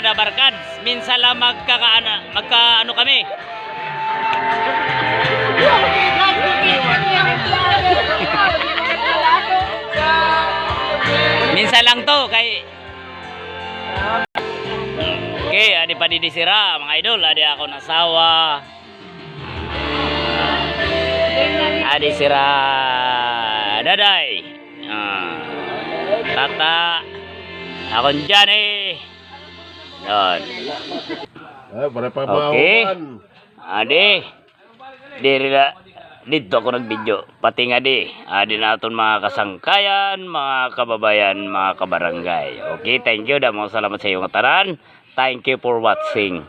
da barkads. Minsan lang magka ano kami. Minsan lang to kay okay, adi pa didisira mga idol, adi ako nasawa. Adi sira daday. Tata akong dyan Yun. Okay. Adi. Dito ako nag-video. Pati nga adi natin mga kasangkayan, mga kababayan, mga kabarangay. Okay, thank you. Damang salamat sa iyong tanan. Thank you for watching.